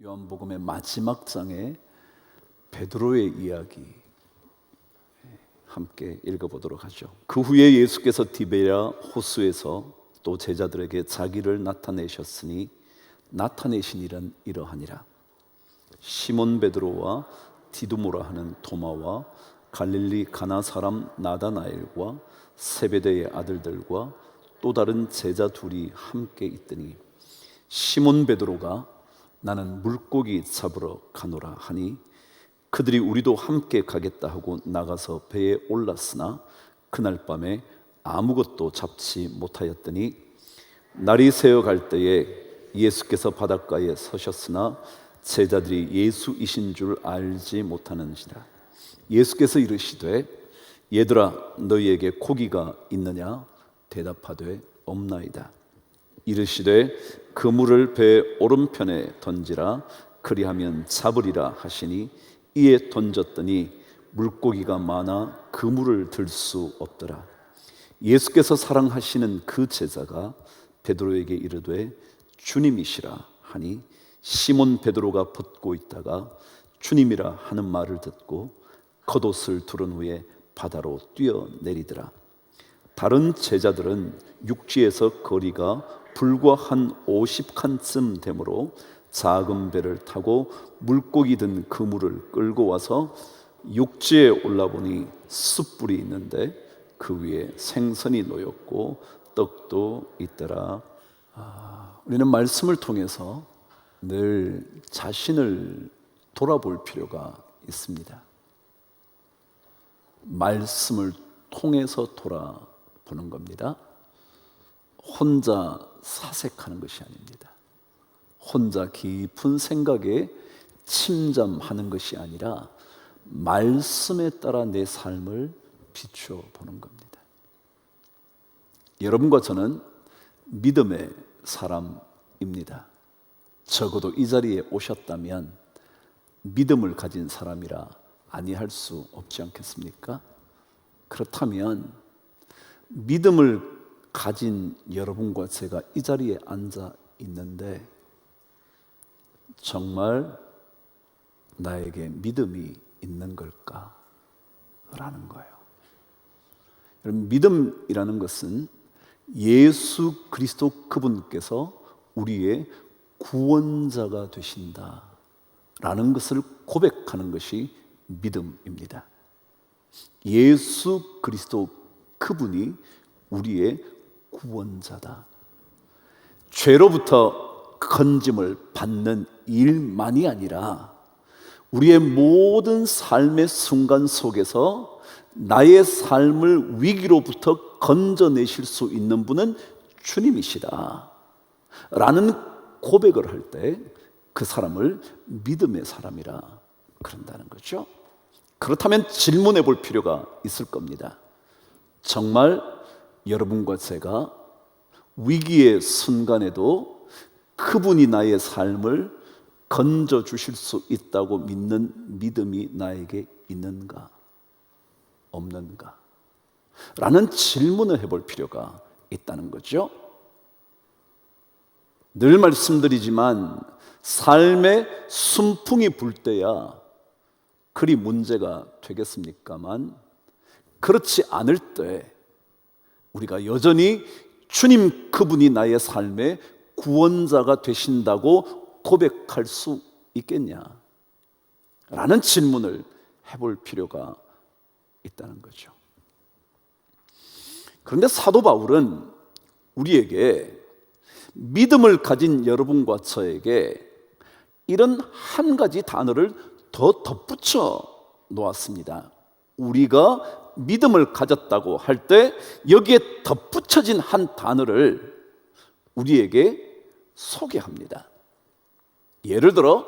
요한복음의 마지막 장에 베드로의 이야기 함께 읽어보도록 하죠. 그 후에 예수께서 디베랴 호수에서 또 제자들에게 자기를 나타내셨으니 나타내신 일은 이러하니라. 시몬 베드로와 디두모라 하는 도마와 갈릴리 가나 사람 나다나엘과 세베대의 아들들과 또 다른 제자 둘이 함께 있더니 시몬 베드로가 나는 물고기 잡으러 가노라 하니 그들이 우리도 함께 가겠다 하고 나가서 배에 올랐으나 그날 밤에 아무것도 잡지 못하였더니 날이 새어갈 때에 예수께서 바닷가에 서셨으나 제자들이 예수이신 줄 알지 못하는지라. 예수께서 이르시되 얘들아 너희에게 고기가 있느냐? 대답하되 없나이다. 이르시되 그물을 배 오른편에 던지라 그리하면 잡으리라 하시니 이에 던졌더니 물고기가 많아 그물을 들 수 없더라. 예수께서 사랑하시는 그 제자가 베드로에게 이르되 주님이시라 하니 시몬 베드로가 벗고 있다가 주님이라 하는 말을 듣고 겉옷을 두른 후에 바다로 뛰어내리더라. 다른 제자들은 육지에서 거리가 불과 한 50칸쯤 되므로 작은 배를 타고 물고기 든 그물을 끌고 와서 육지에 올라보니 숯불이 있는데 그 위에 생선이 놓였고 떡도 있더라. 우리는 말씀을 통해서 늘 자신을 돌아볼 필요가 있습니다. 말씀을 통해서 돌아보는 겁니다. 혼자 사색하는 것이 아닙니다. 혼자 깊은 생각에 침잠하는 것이 아니라 말씀에 따라 내 삶을 비추어 보는 겁니다. 여러분과 저는 믿음의 사람입니다. 적어도 이 자리에 오셨다면 믿음을 가진 사람이라 아니할 수 없지 않겠습니까? 그렇다면 믿음을 가진 여러분과 제가 이 자리에 앉아 있는데 정말 나에게 믿음이 있는 걸까? 라는 거예요. 여러분, 믿음이라는 것은 예수 그리스도 그분께서 우리의 구원자가 되신다 라는 것을 고백하는 것이 믿음입니다. 예수 그리스도 그분이 우리의 구원자다. 죄로부터 건짐을 받는 일만이 아니라 우리의 모든 삶의 순간 속에서 나의 삶을 위기로부터 건져내실 수 있는 분은 주님이시다 라는 고백을 할 때 그 사람을 믿음의 사람이라 그런다는 거죠. 그렇다면 질문해 볼 필요가 있을 겁니다. 정말 여러분과 제가 위기의 순간에도 그분이 나의 삶을 건져 주실 수 있다고 믿는 믿음이 나에게 있는가 없는가 라는 질문을 해볼 필요가 있다는 거죠. 늘 말씀드리지만 삶의 순풍이 불 때야 그리 문제가 되겠습니까만 그렇지 않을 때 우리가 여전히 주님 그분이 나의 삶의 구원자가 되신다고 고백할 수 있겠냐? 라는 질문을 해볼 필요가 있다는 거죠. 그런데 사도 바울은 우리에게 믿음을 가진 여러분과 저에게 이런 한 가지 단어를 더 덧붙여 놓았습니다. 우리가 믿음을 가졌다고 할 때 여기에 덧붙여진 한 단어를 우리에게 소개합니다. 예를 들어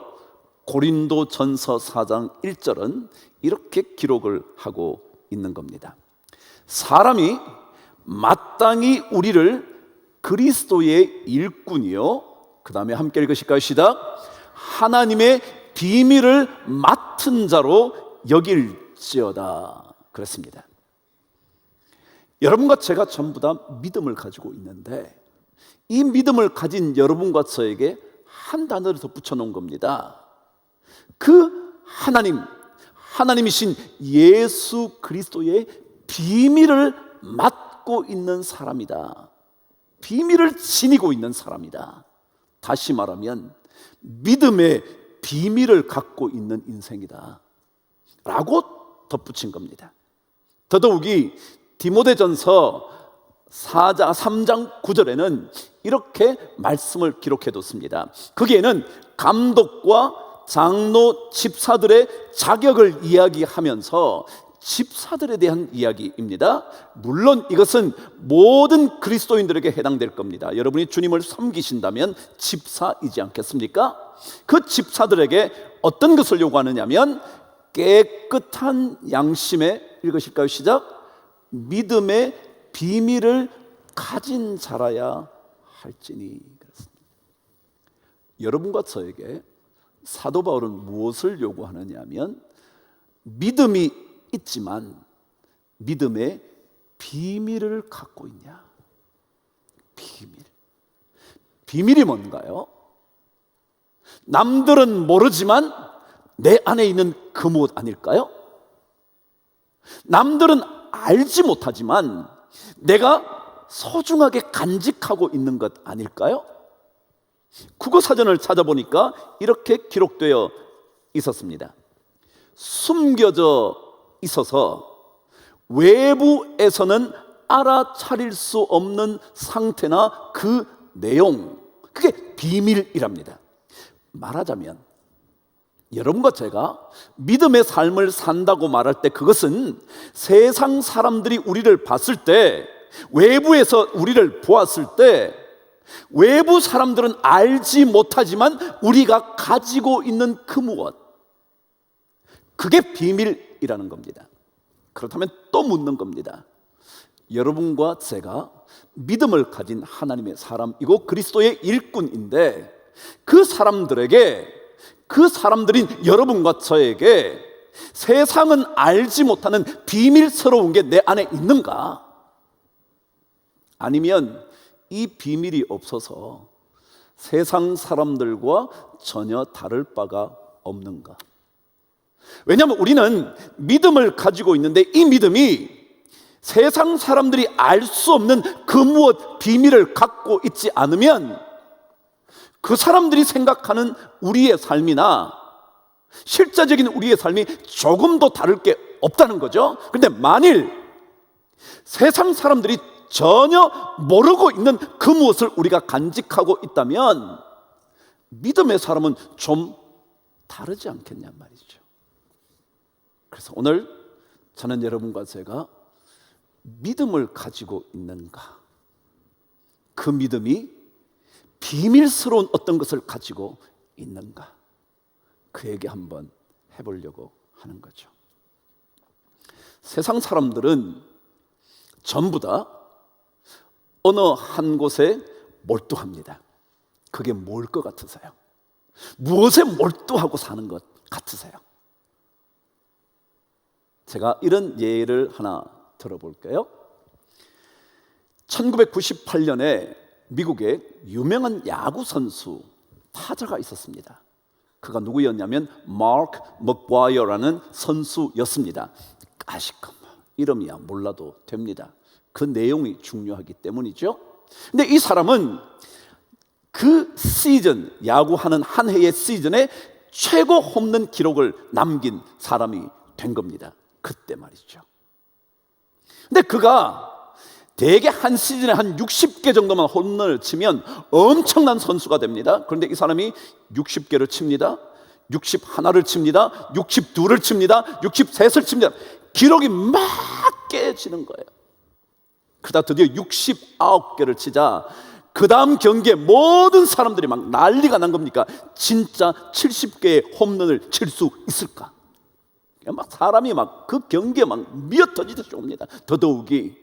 고린도전서 4장 1절은 이렇게 기록을 하고 있는 겁니다. 사람이 마땅히 우리를 그리스도의 일꾼이요, 그 다음에 함께 읽으실까요? 시작. 하나님의 비밀을 맡은 자로 여길지어다 그랬습니다. 여러분과 제가 전부 다 믿음을 가지고 있는데 이 믿음을 가진 여러분과 저에게 한 단어를 덧붙여 놓은 겁니다. 그 하나님이신 예수 그리스도의 비밀을 맡고 있는 사람이다. 비밀을 지니고 있는 사람이다. 다시 말하면 믿음의 비밀을 갖고 있는 인생이다 라고 덧붙인 겁니다. 더더욱이 디모데전서 3장 9절에는 이렇게 말씀을 기록해뒀습니다. 거기에는 감독과 장로 집사들의 자격을 이야기하면서 집사들에 대한 이야기입니다. 물론 이것은 모든 그리스도인들에게 해당될 겁니다. 여러분이 주님을 섬기신다면 집사이지 않겠습니까? 그 집사들에게 어떤 것을 요구하느냐면 깨끗한 양심에, 읽으실까요? 시작. 믿음의 비밀을 가진 자라야 할지니. 그렇습니다. 여러분과 저에게 사도 바울은 무엇을 요구하느냐 하면 믿음이 있지만 믿음의 비밀을 갖고 있냐. 비밀이 뭔가요? 남들은 모르지만 내 안에 있는 그 무엇 아닐까요? 남들은 알지 못하지만 내가 소중하게 간직하고 있는 것 아닐까요? 국어사전을 찾아보니까 이렇게 기록되어 있었습니다. 숨겨져 있어서 외부에서는 알아차릴 수 없는 상태나 그 내용, 그게 비밀이랍니다. 말하자면 여러분과 제가 믿음의 삶을 산다고 말할 때 그것은 세상 사람들이 우리를 봤을 때, 외부에서 우리를 보았을 때 외부 사람들은 알지 못하지만 우리가 가지고 있는 그 무엇, 그게 비밀이라는 겁니다. 그렇다면 또 묻는 겁니다. 여러분과 제가 믿음을 가진 하나님의 사람이고 그리스도의 일꾼인데 그 사람들인 여러분과 저에게 세상은 알지 못하는 비밀스러운 게 내 안에 있는가? 아니면 이 비밀이 없어서 세상 사람들과 전혀 다를 바가 없는가? 왜냐하면 우리는 믿음을 가지고 있는데 이 믿음이 세상 사람들이 알 수 없는 그 무엇 비밀을 갖고 있지 않으면 그 사람들이 생각하는 우리의 삶이나 실제적인 우리의 삶이 조금도 다를 게 없다는 거죠. 그런데 만일 세상 사람들이 전혀 모르고 있는 그 무엇을 우리가 간직하고 있다면 믿음의 사람은 좀 다르지 않겠냔 말이죠. 그래서 오늘 저는 여러분과 제가 믿음을 가지고 있는가, 그 믿음이 비밀스러운 어떤 것을 가지고 있는가, 그 얘기 한번 해보려고 하는 거죠. 세상 사람들은 전부 다 어느 한 곳에 몰두합니다. 그게 뭘 것 같으세요? 무엇에 몰두하고 사는 것 같으세요? 제가 이런 예를 하나 들어볼게요. 1998년에 미국에 유명한 야구 선수, 타자가 있었습니다. 그가 누구였냐면 마크 맥과이어라는 선수였습니다. 아시까 이름이야 몰라도 됩니다. 그 내용이 중요하기 때문이죠. 근데 이 사람은 그 시즌, 야구하는 한 해의 시즌에 최고 홈런 기록을 남긴 사람이 된 겁니다. 그때 말이죠. 근데 그가 대개 한 시즌에 한 60개 정도만 홈런을 치면 엄청난 선수가 됩니다. 그런데 이 사람이 60개를 칩니다. 61를 칩니다. 62를 칩니다. 63을 칩니다. 기록이 막 깨지는 거예요. 그러다 드디어 69개를 치자 그 다음 경기에 모든 사람들이 막 난리가 난 겁니까? 진짜 70개의 홈런을 칠 수 있을까? 막 사람이 막 그 경기에 막 미어터지듯이 옵니다. 더더욱이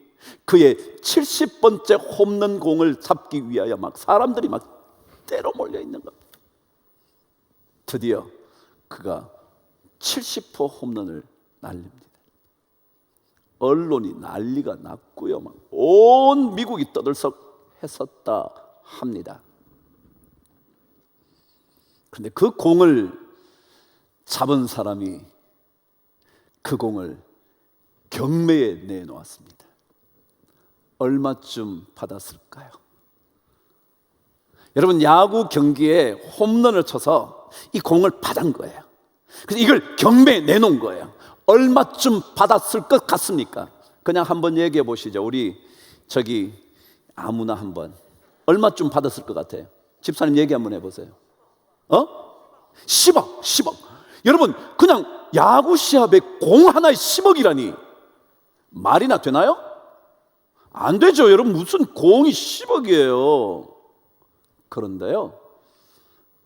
그의 70번째 홈런 공을 잡기 위하여 막 사람들이 막 때로 몰려 있는 겁니다. 드디어 그가 70호 홈런을 날립니다. 언론이 난리가 났고요. 막 온 미국이 떠들썩했었다 합니다. 그런데 그 공을 잡은 사람이 그 공을 경매에 내놓았습니다. 얼마쯤 받았을까요? 여러분, 야구 경기에 홈런을 쳐서 이 공을 받은 거예요. 그래서 이걸 경매에 내놓은 거예요. 얼마쯤 받았을 것 같습니까? 그냥 한번 얘기해 보시죠. 우리 저기 아무나 한번 얼마쯤 받았을 것 같아요? 집사님 얘기 한번 해보세요. 10억. 여러분, 그냥 야구 시합에 공 하나에 10억이라니 말이나 되나요? 안 되죠. 여러분, 무슨 공이 10억이에요. 그런데요,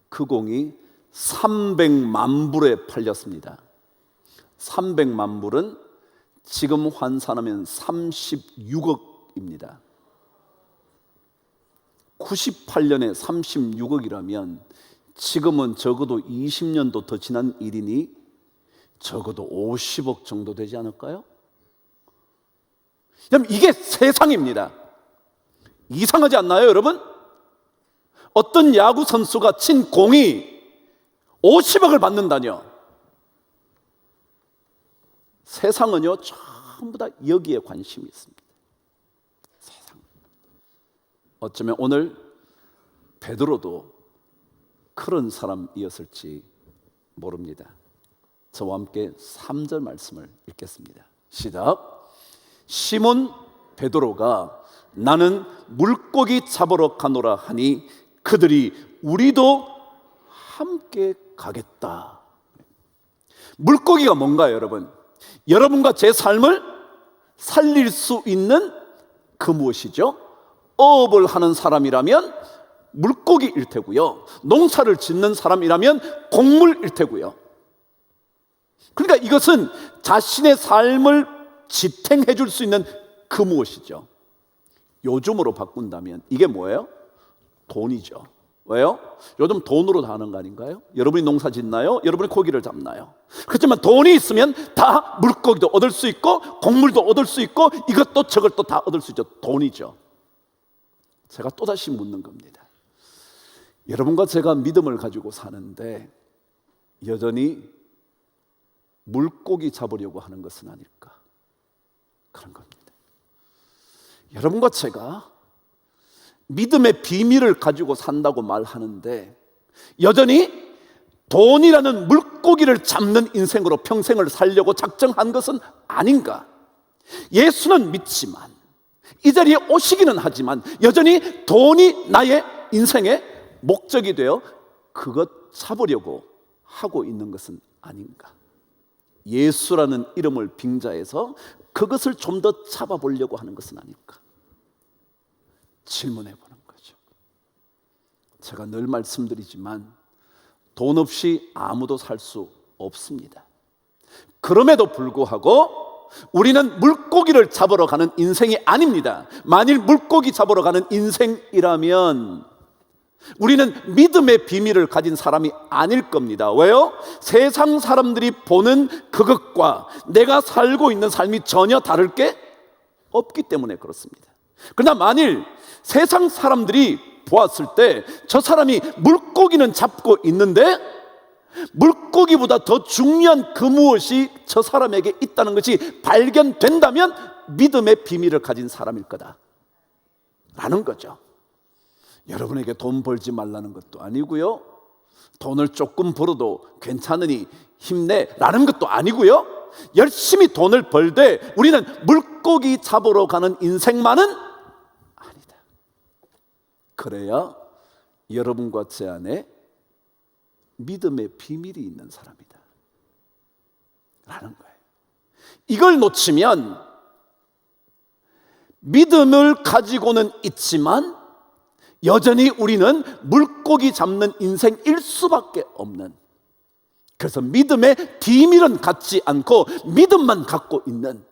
그 공이 300만 불에 팔렸습니다. 300만 불은 지금 환산하면 36억입니다. 98년에 36억이라면 지금은 적어도 20년도 더 지난 일이니 적어도 50억 정도 되지 않을까요? 그럼 이게 세상입니다. 이상하지 않나요, 여러분? 어떤 야구 선수가 친 공이 50억을 받는다뇨. 세상은요, 전부 다 여기에 관심이 있습니다. 세상. 어쩌면 오늘 베드로도 그런 사람이었을지 모릅니다. 저와 함께 3절 말씀을 읽겠습니다. 시작. 시몬 베드로가 나는 물고기 잡으러 가노라 하니 그들이 우리도 함께 가겠다. 물고기가 뭔가요, 여러분? 여러분과 제 삶을 살릴 수 있는 그 무엇이죠? 어업을 하는 사람이라면 물고기일 테고요, 농사를 짓는 사람이라면 곡물일 테고요. 그러니까 이것은 자신의 삶을 지탱해 줄 수 있는 그 무엇이죠. 요즘으로 바꾼다면 이게 뭐예요? 돈이죠. 왜요? 요즘 돈으로 다 하는 거 아닌가요? 여러분이 농사 짓나요? 여러분이 고기를 잡나요? 그렇지만 돈이 있으면 다 물고기도 얻을 수 있고 곡물도 얻을 수 있고 이것도 저것도 다 얻을 수 있죠. 돈이죠. 제가 또다시 묻는 겁니다. 여러분과 제가 믿음을 가지고 사는데 여전히 물고기 잡으려고 하는 것은 아닐까, 그런 겁니다. 여러분과 제가 믿음의 비밀을 가지고 산다고 말하는데 여전히 돈이라는 물고기를 잡는 인생으로 평생을 살려고 작정한 것은 아닌가. 예수는 믿지만 이 자리에 오시기는 하지만 여전히 돈이 나의 인생의 목적이 되어 그것 잡으려고 하고 있는 것은 아닌가. 예수라는 이름을 빙자해서 그것을 좀 더 잡아보려고 하는 것은 아닐까 질문해 보는 거죠. 제가 늘 말씀드리지만 돈 없이 아무도 살 수 없습니다. 그럼에도 불구하고 우리는 물고기를 잡으러 가는 인생이 아닙니다. 만일 물고기 잡으러 가는 인생이라면 우리는 믿음의 비밀을 가진 사람이 아닐 겁니다. 왜요? 세상 사람들이 보는 그것과 내가 살고 있는 삶이 전혀 다를 게 없기 때문에 그렇습니다. 그러나 만일 세상 사람들이 보았을 때 저 사람이 물고기는 잡고 있는데 물고기보다 더 중요한 그 무엇이 저 사람에게 있다는 것이 발견된다면 믿음의 비밀을 가진 사람일 거다 라는 거죠. 여러분에게 돈 벌지 말라는 것도 아니고요, 돈을 조금 벌어도 괜찮으니 힘내라는 것도 아니고요, 열심히 돈을 벌되 우리는 물고기 잡으러 가는 인생만은 아니다. 그래야 여러분과 제 안에 믿음의 비밀이 있는 사람이다 라는 거예요. 이걸 놓치면 믿음을 가지고는 있지만 여전히 우리는 물고기 잡는 인생일 수밖에 없는, 그래서 믿음의 비밀은 갖지 않고 믿음만 갖고 있는,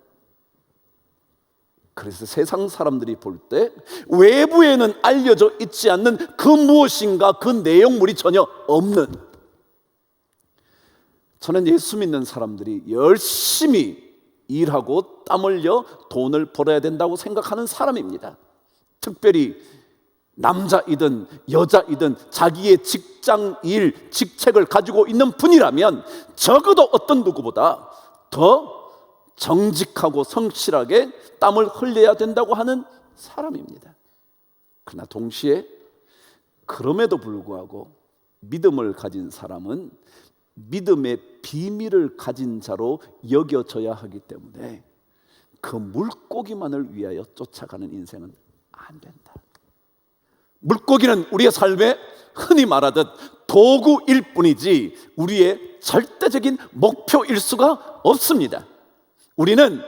그래서 세상 사람들이 볼 때 외부에는 알려져 있지 않는 그 무엇인가 그 내용물이 전혀 없는, 저는 예수 믿는 사람들이 열심히 일하고 땀 흘려 돈을 벌어야 된다고 생각하는 사람입니다. 특별히 남자이든 여자이든 자기의 직장, 일, 직책을 가지고 있는 분이라면 적어도 어떤 누구보다 더 정직하고 성실하게 땀을 흘려야 된다고 하는 사람입니다. 그러나 동시에 그럼에도 불구하고 믿음을 가진 사람은 믿음의 비밀을 가진 자로 여겨져야 하기 때문에 그 물고기만을 위하여 쫓아가는 인생은 안 된다. 물고기는 우리의 삶에 흔히 말하듯 도구일 뿐이지 우리의 절대적인 목표일 수가 없습니다. 우리는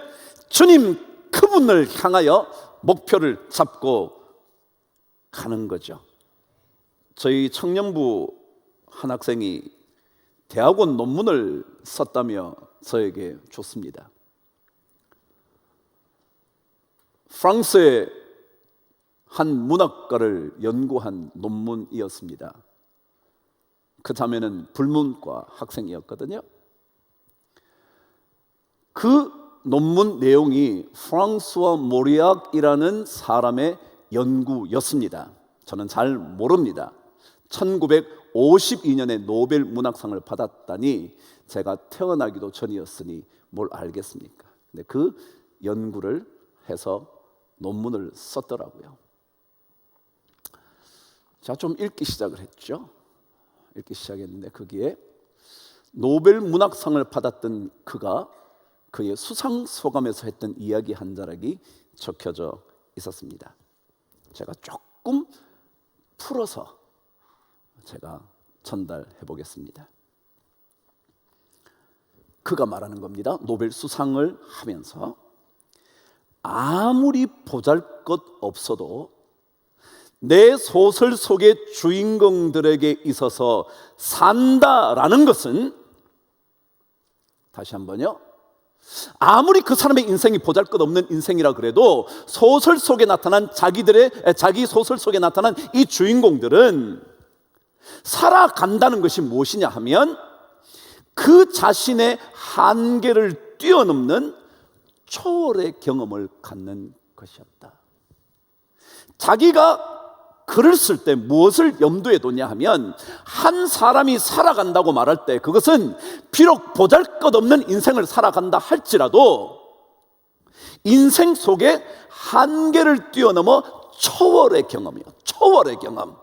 주님 그분을 향하여 목표를 잡고 가는 거죠. 저희 청년부 한 학생이 대학원 논문을 썼다며 저에게 줬습니다. 프랑스의 한 문학가를 연구한 논문이었습니다. 그 자매는 불문과 학생이었거든요. 그 논문 내용이 프랑스와 모리악이라는 사람의 연구였습니다. 저는 잘 모릅니다. 1952년에 노벨 문학상을 받았다니 제가 태어나기도 전이었으니 뭘 알겠습니까? 근데 그 연구를 해서 논문을 썼더라고요. 자, 좀 읽기 시작을 했죠. 읽기 시작했는데 거기에 노벨 문학상을 받았던 그가 그의 수상 소감에서 했던 이야기 한 자락이 적혀져 있었습니다. 제가 조금 풀어서 제가 전달해 보겠습니다. 그가 말하는 겁니다. 노벨 수상을 하면서 아무리 보잘것없어도 내 소설 속의 주인공들에게 있어서 산다라는 것은, 다시 한번요, 아무리 그 사람의 인생이 보잘것없는 인생이라 그래도 소설 속에 나타난 자기 소설 속에 나타난 이 주인공들은 살아간다는 것이 무엇이냐 하면 그 자신의 한계를 뛰어넘는 초월의 경험을 갖는 것이었다. 자기가 글을 쓸 때 무엇을 염두에 뒀냐 하면 한 사람이 살아간다고 말할 때 그것은 비록 보잘것없는 인생을 살아간다 할지라도 인생 속에 한계를 뛰어넘어 초월의 경험이요. 초월의 경험.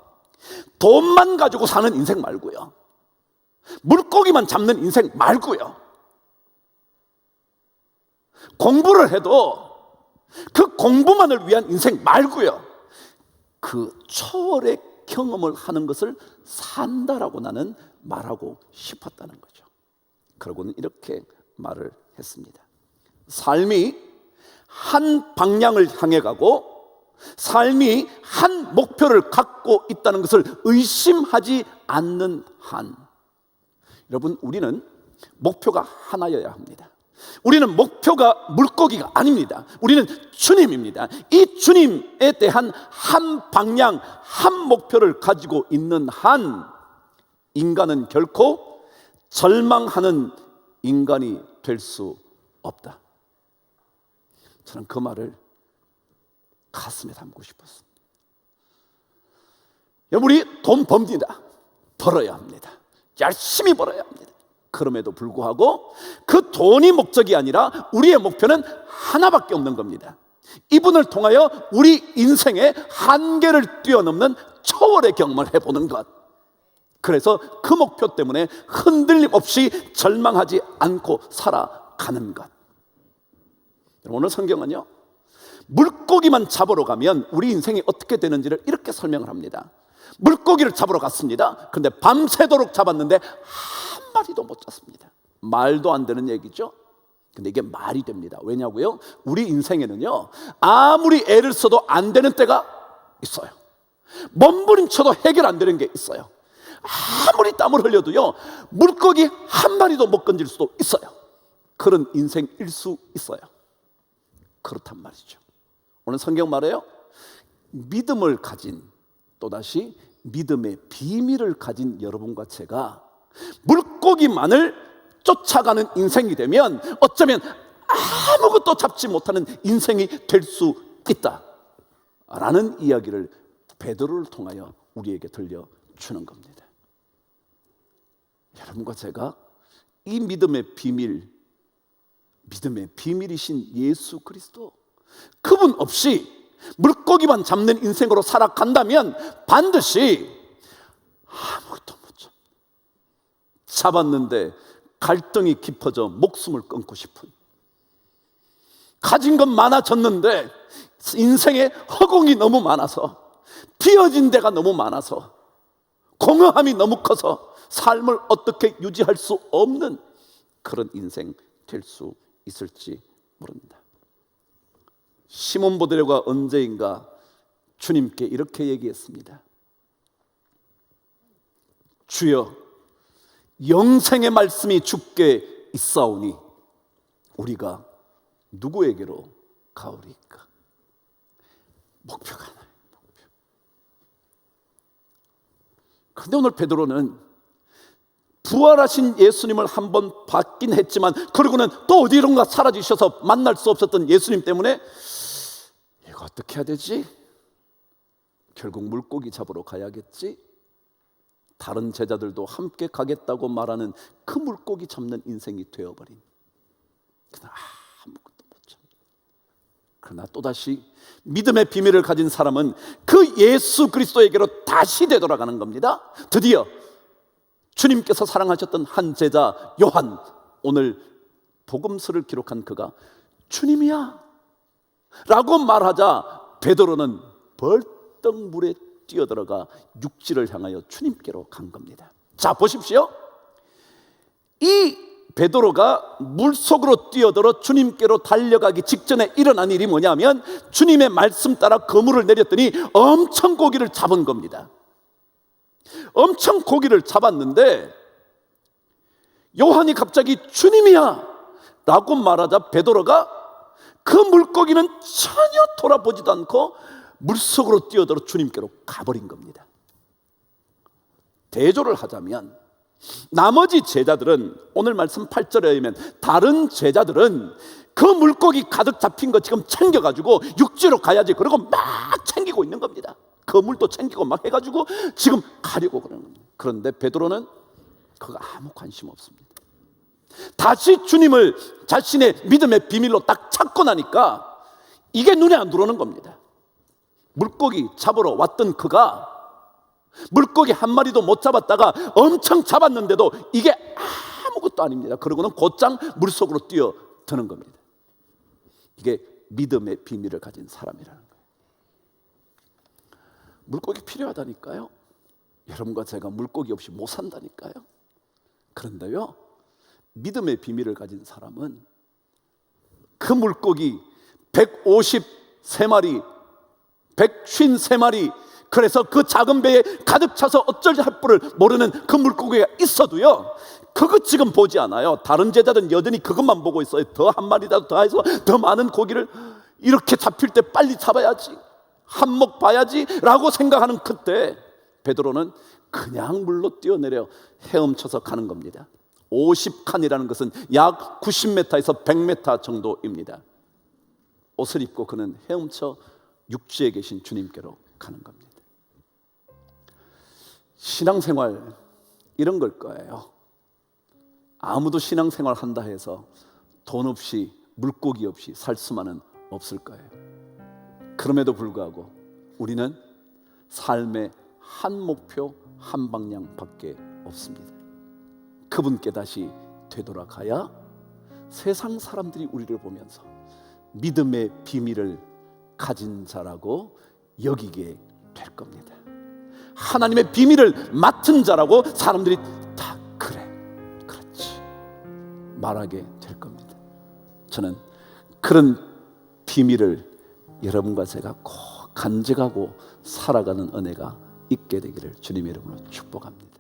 돈만 가지고 사는 인생 말고요. 물고기만 잡는 인생 말고요. 공부를 해도 그 공부만을 위한 인생 말고요. 그 초월의 경험을 하는 것을 산다라고 나는 말하고 싶었다는 거죠. 그러고는 이렇게 말을 했습니다. 삶이 한 방향을 향해 가고 삶이 한 목표를 갖고 있다는 것을 의심하지 않는 한, 여러분, 우리는 목표가 하나여야 합니다. 우리는 목표가 물고기가 아닙니다. 우리는 주님입니다. 이 주님에 대한 한 방향, 한 목표를 가지고 있는 한 인간은 결코 절망하는 인간이 될 수 없다. 저는 그 말을 가슴에 담고 싶었습니다. 우리 돈 법니다. 벌어야 합니다. 열심히 벌어야 합니다. 그럼에도 불구하고 그 돈이 목적이 아니라 우리의 목표는 하나밖에 없는 겁니다. 이분을 통하여 우리 인생의 한계를 뛰어넘는 초월의 경험을 해보는 것. 그래서 그 목표 때문에 흔들림 없이 절망하지 않고 살아가는 것. 오늘 성경은요, 물고기만 잡으러 가면 우리 인생이 어떻게 되는지를 이렇게 설명을 합니다. 물고기를 잡으러 갔습니다. 근데 밤새도록 잡았는데 한 마리도 못 잡습니다. 말도 안 되는 얘기죠. 근데 이게 말이 됩니다. 왜냐고요? 우리 인생에는요, 아무리 애를 써도 안 되는 때가 있어요. 몸부림쳐도 해결 안 되는 게 있어요. 아무리 땀을 흘려도요, 물고기 한 마리도 못 건질 수도 있어요. 그런 인생일 수 있어요. 그렇단 말이죠. 오늘 성경 말해요, 믿음을 가진, 또다시 믿음의 비밀을 가진 여러분과 제가 물고기만을 쫓아가는 인생이 되면 어쩌면 아무것도 잡지 못하는 인생이 될 수 있다라는 이야기를 베드로를 통하여 우리에게 들려주는 겁니다. 여러분과 제가 이 믿음의 비밀이신 예수 그리스도, 그분 없이 물고기만 잡는 인생으로 살아간다면 반드시 아무것도 못 잡. 잡았는데 갈등이 깊어져 목숨을 끊고 싶은, 가진 건 많아졌는데 인생에 허공이 너무 많아서, 비어진 데가 너무 많아서, 공허함이 너무 커서 삶을 어떻게 유지할 수 없는 그런 인생 될 수 있을지 모릅니다. 시몬 베드로가 언제인가 주님께 이렇게 얘기했습니다. 주여, 영생의 말씀이 주께 있사오니 우리가 누구에게로 가오리까? 목표가 하나예요. 목표. 그런데 오늘 베드로는 부활하신 예수님을 한번 봤긴 했지만, 그리고는 또 어디론가 사라지셔서 만날 수 없었던 예수님 때문에 이거 어떻게 해야 되지? 결국 물고기 잡으러 가야겠지? 다른 제자들도 함께 가겠다고 말하는 그 물고기 잡는 인생이 되어버린, 그러나 아무것도 못 잡는. 그러나 또다시 믿음의 비밀을 가진 사람은 그 예수 그리스도에게로 다시 되돌아가는 겁니다. 드디어 주님께서 사랑하셨던 한 제자 요한, 오늘 복음서를 기록한 그가 주님이야 라고 말하자 베드로는 벌떡 물에 뛰어들어가 육지를 향하여 주님께로 간 겁니다. 자, 보십시오. 이 베드로가 물속으로 뛰어들어 주님께로 달려가기 직전에 일어난 일이 뭐냐면, 주님의 말씀 따라 그물을 내렸더니 엄청 고기를 잡은 겁니다. 엄청 고기를 잡았는데 요한이 갑자기 주님이야 라고 말하자 베드로가 그 물고기는 전혀 돌아보지도 않고 물속으로 뛰어들어 주님께로 가버린 겁니다. 대조를 하자면 나머지 제자들은, 오늘 말씀 8절에 의하면 다른 제자들은 그 물고기 가득 잡힌 거 지금 챙겨가지고 육지로 가야지, 그러고 막 챙기고 있는 겁니다. 그물도 챙기고 막 해가지고 지금 가려고 그러는 겁니다. 그런데 베드로는 그거 아무 관심 없습니다. 다시 주님을 자신의 믿음의 비밀로 딱 찾고 나니까 이게 눈에 안 들어오는 겁니다. 물고기 잡으러 왔던 그가 물고기 한 마리도 못 잡았다가 엄청 잡았는데도 이게 아무것도 아닙니다. 그러고는 곧장 물속으로 뛰어드는 겁니다. 이게 믿음의 비밀을 가진 사람이라는 거예요. 물고기 필요하다니까요. 여러분과 제가 물고기 없이 못 산다니까요. 그런데요, 믿음의 비밀을 가진 사람은 그 물고기 153마리, 153마리, 그래서 그 작은 배에 가득 차서 어쩔 할 뿔을 모르는 그 물고기가 있어도요, 그거 지금 보지 않아요. 다른 제자들은 여전히 그것만 보고 있어요. 더 한 마리라도 더 해서 더 많은 고기를 이렇게 잡힐 때 빨리 잡아야지, 한몫 봐야지 라고 생각하는 그때 베드로는 그냥 물로 뛰어내려 헤엄쳐서 가는 겁니다. 50칸이라는 것은 약 90m에서 100m 정도입니다. 옷을 입고 그는 헤엄쳐 육지에 계신 주님께로 가는 겁니다. 신앙생활 이런 걸 거예요. 아무도 신앙생활 한다 해서 돈 없이 물고기 없이 살 수만은 없을 거예요. 그럼에도 불구하고 우리는 삶의 한 목표 한 방향밖에 없습니다. 그분께 다시 되돌아가야 세상 사람들이 우리를 보면서 믿음의 비밀을 가진 자라고 여기게 될 겁니다. 하나님의 비밀을 맡은 자라고 사람들이 다 그래, 그렇지 말하게 될 겁니다. 저는 그런 비밀을 여러분과 제가 꼭 간직하고 살아가는 은혜가 있게 되기를 주님의 이름으로 축복합니다.